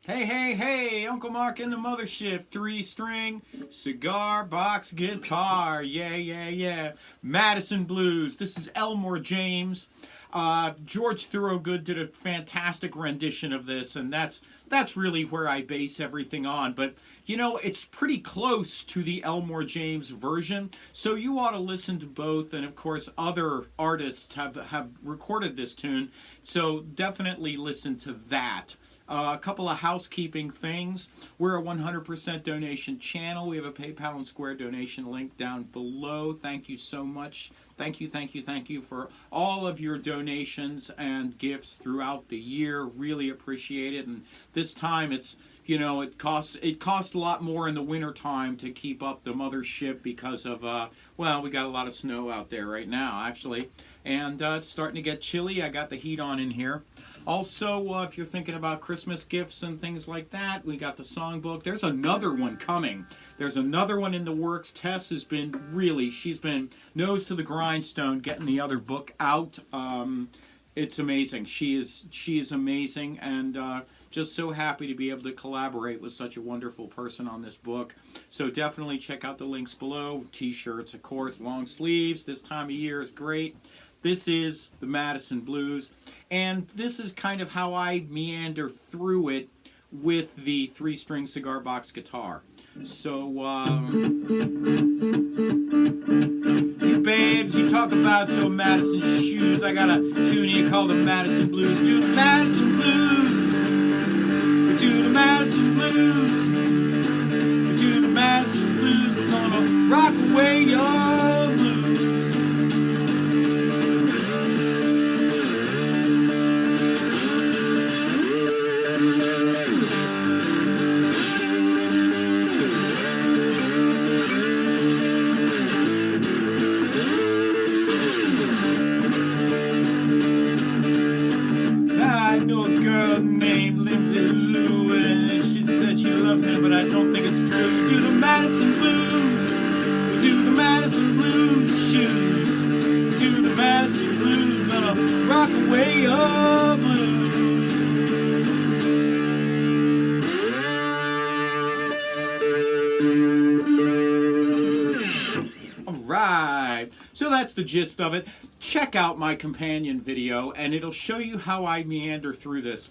Hey, hey, hey, Uncle Mark in the mothership, 3-string cigar box guitar, yeah, yeah, yeah. Madison Blues, this is Elmore James. George Thorogood did a fantastic rendition of this, and that's really where I base everything on. But, you know, it's pretty close to the Elmore James version, so you ought to listen to both, and of course other artists have recorded this tune, so definitely listen to that. A couple of housekeeping things. We're a 100% donation channel. We have a PayPal and Square donation link down below. Thank you so much. Thank you, thank you, thank you for all of your donations and gifts throughout the year. Really appreciate it. And this time it's, you know, it costs a lot more in the winter time to keep up the mothership because of, well, we got a lot of snow out there right now, actually. And it's starting to get chilly. I got the heat on in here. Also, if you're thinking about Christmas gifts and things like that, we got the songbook. There's another one coming. There's another one in the works. Tess has been she's been nose to the grindstone getting the other book out. It's amazing. She is amazing, and just so happy to be able to collaborate with such a wonderful person on this book. So definitely check out the links below. T-shirts, of course, long sleeves. This time of year is great. This is the Madison Blues, and this is kind of how I meander through it with the 3-string cigar box guitar. So, you babes, you talk about your Madison shoes. I got a tune here called the Madison Blues. Do the Madison Blues. We do the Madison Blues. We do the Madison Blues. We're gonna rock away your blues. But I don't think it's true. Do the Madison Blues. We do the Madison Blues shoes. We do the Madison Blues. Gonna rock away your blues. Alright, so that's the gist of it. Check out my companion video and it'll show you how I meander through this.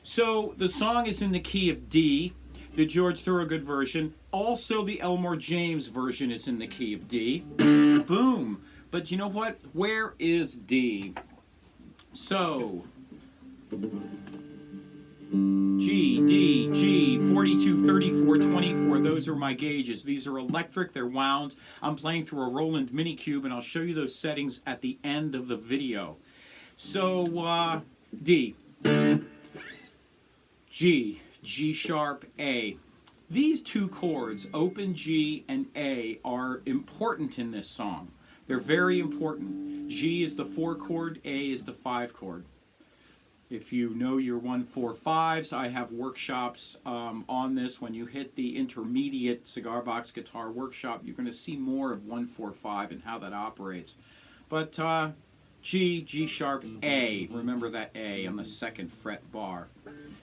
So the song is in the key of D. The George Thorogood version. Also, the Elmore James version is in the key of D. Boom. But you know what? Where is D? So, G, D, G, 42, 34, 24. Those are my gauges. These are electric. They're wound. I'm playing through a Roland Minicube, and I'll show you those settings at the end of the video. So, D. G. G sharp, A. These two chords, open G and A, are important in this song. They're very important. G is the 4 chord, A is the 5 chord. If you know your 1-4-5s, I have workshops on this. When you hit the intermediate cigar box guitar workshop, you're going to see more of 1-4-5 and how that operates. But G, G sharp, A. Remember that A on the 2nd fret bar.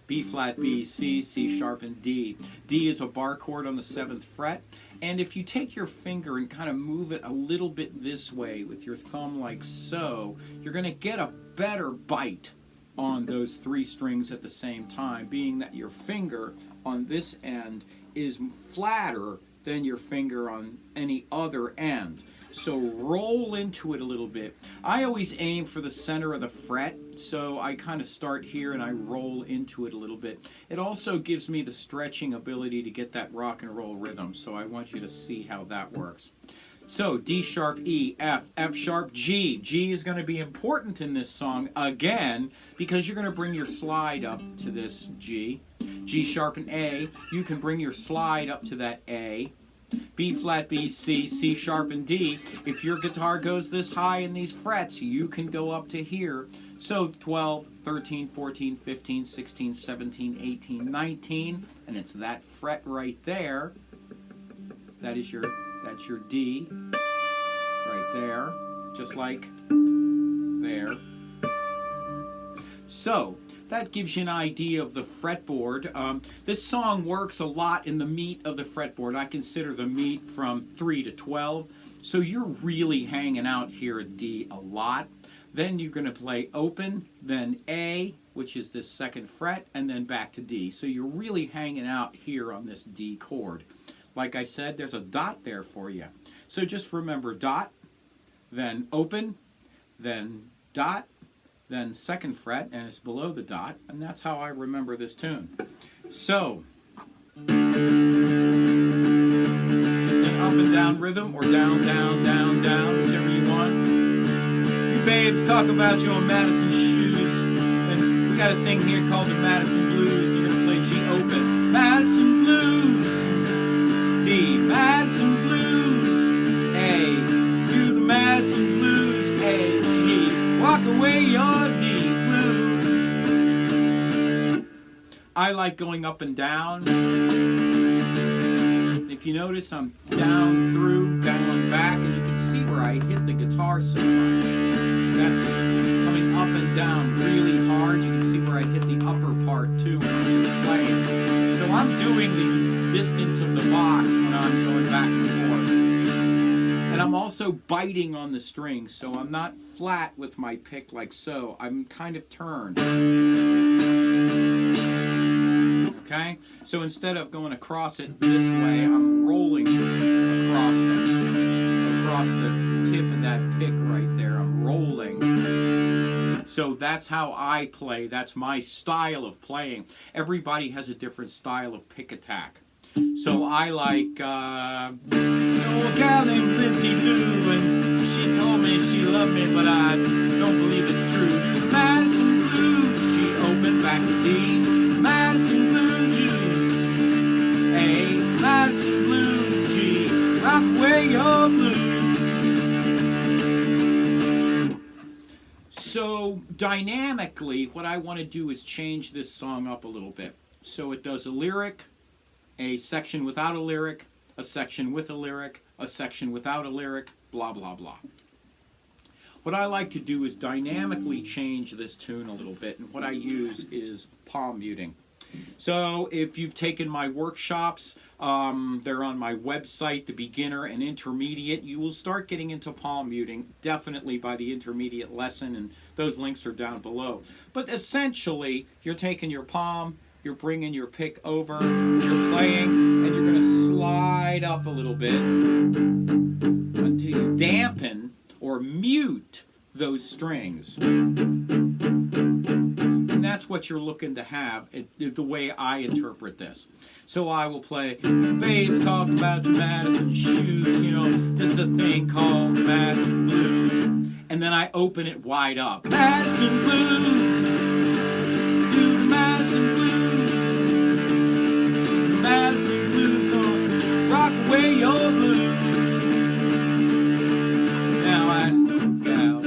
B flat, B, C, C sharp, and D. D is a bar chord on the 7th fret. And if you take your finger and kind of move it a little bit this way with your thumb like so, you're going to get a better bite on those 3 strings at the same time, being that your finger on this end is flatter than your finger on any other end. So roll into it a little bit. I always aim for the center of the fret, so I kind of start here and I roll into it a little bit. It also gives me the stretching ability to get that rock and roll rhythm, so I want you to see how that works. So D sharp, E, F, F sharp, G. G is going to be important in this song again because you're going to bring your slide up to this G. G sharp and A, you can bring your slide up to that A. B flat, B, C, C sharp, and D. If your guitar goes this high in these frets, you can go up to here. So 12, 13, 14, 15, 16, 17, 18, 19, and it's that fret right there. That's your D right there, just like there. So that gives you an idea of the fretboard. This song works a lot in the meat of the fretboard. I consider the meat from 3 to 12. So you're really hanging out here at D a lot. Then you're going to play open, then A, which is this second fret, and then back to D. So you're really hanging out here on this D chord. Like I said, there's a dot there for you. So just remember dot, then open, then dot, then second fret, and it's below the dot, and that's how I remember this tune. So, just an up and down rhythm, or down, down, down, down, whichever you want. You babes talk about your Madison shoes, and we got a thing here called the Madison Blues. You're going to play G open. Madison Blues, D, Madison Blues, A, do the Madison Blues, A, G. Walk away your D blues. I like going up and down. If you notice, I'm down through, down and back, and you can see where I hit the guitar so much. That's coming up and down really hard. You can see where I hit the upper part too when I'm just playing. So I'm doing the distance of the box when I'm going back and forth. And I'm also biting on the strings, so I'm not flat with my pick like so. I'm kind of turned. Okay? So instead of going across it this way, I'm rolling across the tip of that pick right there. I'm rolling. So that's how I play. That's my style of playing. Everybody has a different style of pick attack. So I like an old gal named Lindsay Lou, and she told me she loved me, but I don't believe it's true. Do the Madison Blues, G open, back to D. Madison Blues, A, Madison Blues, G. Rock away your blues. So dynamically, what I want to do is change this song up a little bit. So it does a lyric, a section without a lyric, a section with a lyric, a section without a lyric, blah, blah, blah. What I like to do is dynamically change this tune a little bit, and what I use is palm muting. So if you've taken my workshops, they're on my website, the beginner and intermediate. You will start getting into palm muting definitely by the intermediate lesson, and those links are down below. But essentially, you're taking your palm, you're bringing your pick over, you're playing, and you're going to slide up a little bit until you dampen or mute those strings. And that's what you're looking to have, the way I interpret this. So I will play, babes talk about your Madison shoes, you know, this is a thing called the Madison Blues. And then I open it wide up. Madison Blues, do the Madison Blues. Madison Blues, gonna rock away your blues. Now I know, gal.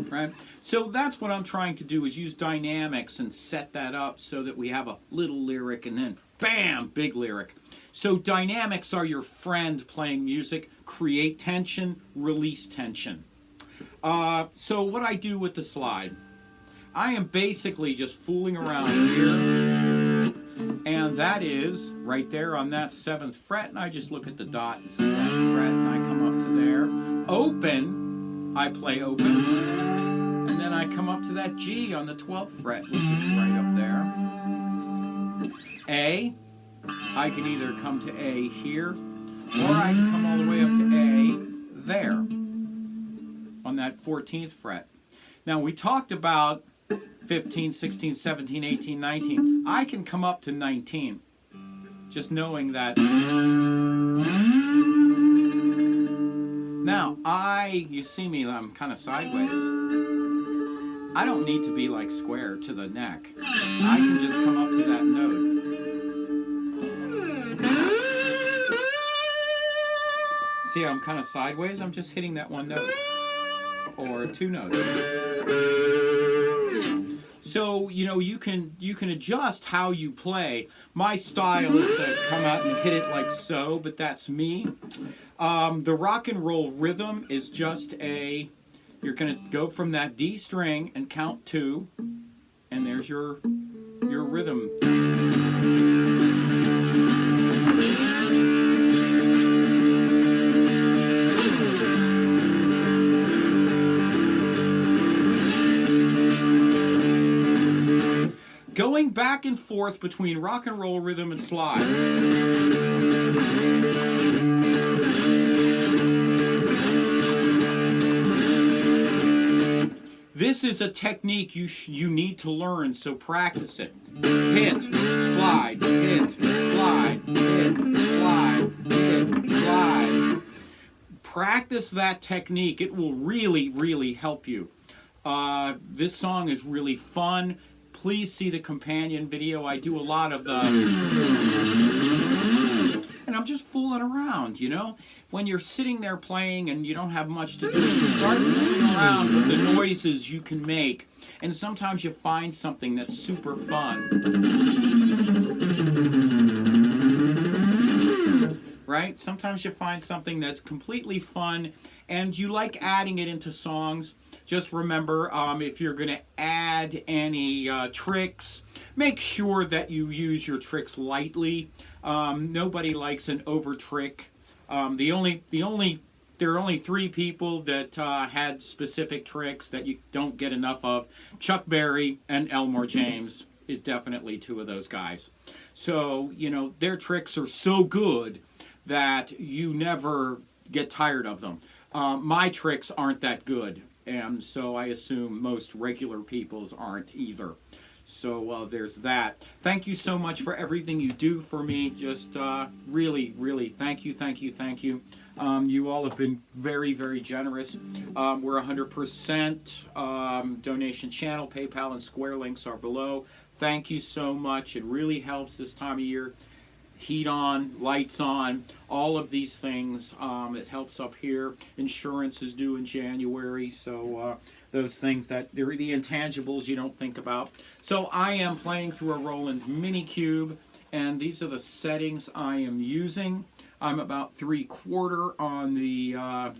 Right? So that's what I'm trying to do, is use dynamics and set that up so that we have a little lyric and then bam, big lyric. So dynamics are your friend playing music. Create tension, release tension. So what I do with the slide, I am basically just fooling around here. And that is right there on that 7th fret, and I just look at the dot and see that fret, and I come up to there. Open, I play open, and then I come up to that G on the 12th fret, which is right up there. A, I can either come to A here, or I can come all the way up to A there on that 14th fret. Now we talked about 15, 16, 17, 18, 19. I can come up to 19. Just knowing that. Now, you see me, I'm kind of sideways. I don't need to be like square to the neck. I can just come up to that note. See how I'm kind of sideways? I'm just hitting that one note. Or two notes. So, you know, you can adjust how you play. My style is to come out and hit it like so, but that's me. The rock and roll rhythm is just you're going to go from that D string and count 2, And there's your rhythm. Going back and forth between rock and roll rhythm and slide. This is a technique you need to learn, so practice it. Hit, slide, hit, slide, hit, slide, hit, slide. Practice that technique. It will really, really help you. This song is really fun. Please see the companion video. I do a lot of the... And I'm just fooling around, you know? When you're sitting there playing and you don't have much to do, you start fooling around with the noises you can make. And sometimes you find something that's super fun. Right? Sometimes you find something that's completely fun and you like adding it into songs. Just remember, if you're going to add any tricks, make sure that you use your tricks lightly. Nobody likes an over trick. There are only 3 people that had specific tricks that you don't get enough of. Chuck Berry and Elmore James is definitely 2 of those guys. So, you know, their tricks are so good that you never get tired of them. My tricks aren't that good, and so I assume most regular people's aren't either. So there's that. Thank you so much for everything you do for me. Just really, really thank you, thank you, thank you. You all have been very, very generous. We're 100% donation channel. PayPal and Square links are below. Thank you so much. It really helps this time of year. Heat on, lights on, all of these things. It helps up here. Insurance is due in January, so those things that they're the intangibles you don't think about. So I am playing through a Roland Mini Cube, and these are the settings I am using. I'm about 3/4 on the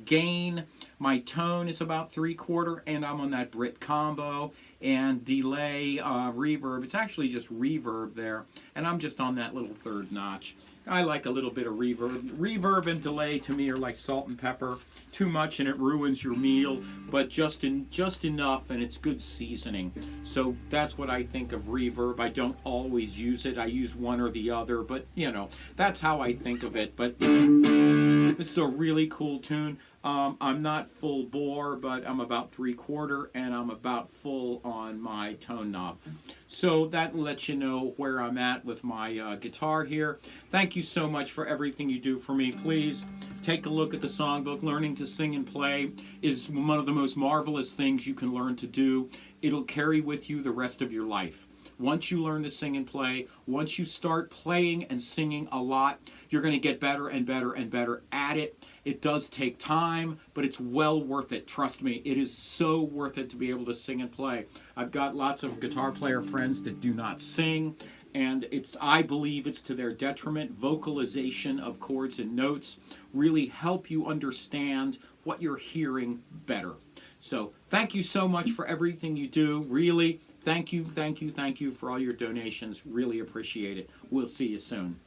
gain. My tone is about 3/4, and I'm on that Brit combo and delay, reverb. It's actually just reverb there, and I'm just on that little 3rd notch. I like a little bit of reverb. Reverb and delay to me are like salt and pepper. Too much and it ruins your meal, but just enough and it's good seasoning. So that's what I think of reverb. I don't always use it. I use one or the other, but you know, that's how I think of it. But this is a really cool tune. I'm not full bore, but I'm about 3/4, and I'm about full on my tone knob. So that lets you know where I'm at with my guitar here. Thank you so much for everything you do for me. Please take a look at the songbook. Learning to sing and play is one of the most marvelous things you can learn to do. It'll carry with you the rest of your life. Once you learn to sing and play, once you start playing and singing a lot, you're going to get better and better and better at it. It does take time, but it's well worth it. Trust me, it is so worth it to be able to sing and play. I've got lots of guitar player friends that do not sing, and I believe it's to their detriment. Vocalization of chords and notes really help you understand what you're hearing better. So thank you so much for everything you do. Really, thank you, thank you, thank you for all your donations. Really appreciate it. We'll see you soon.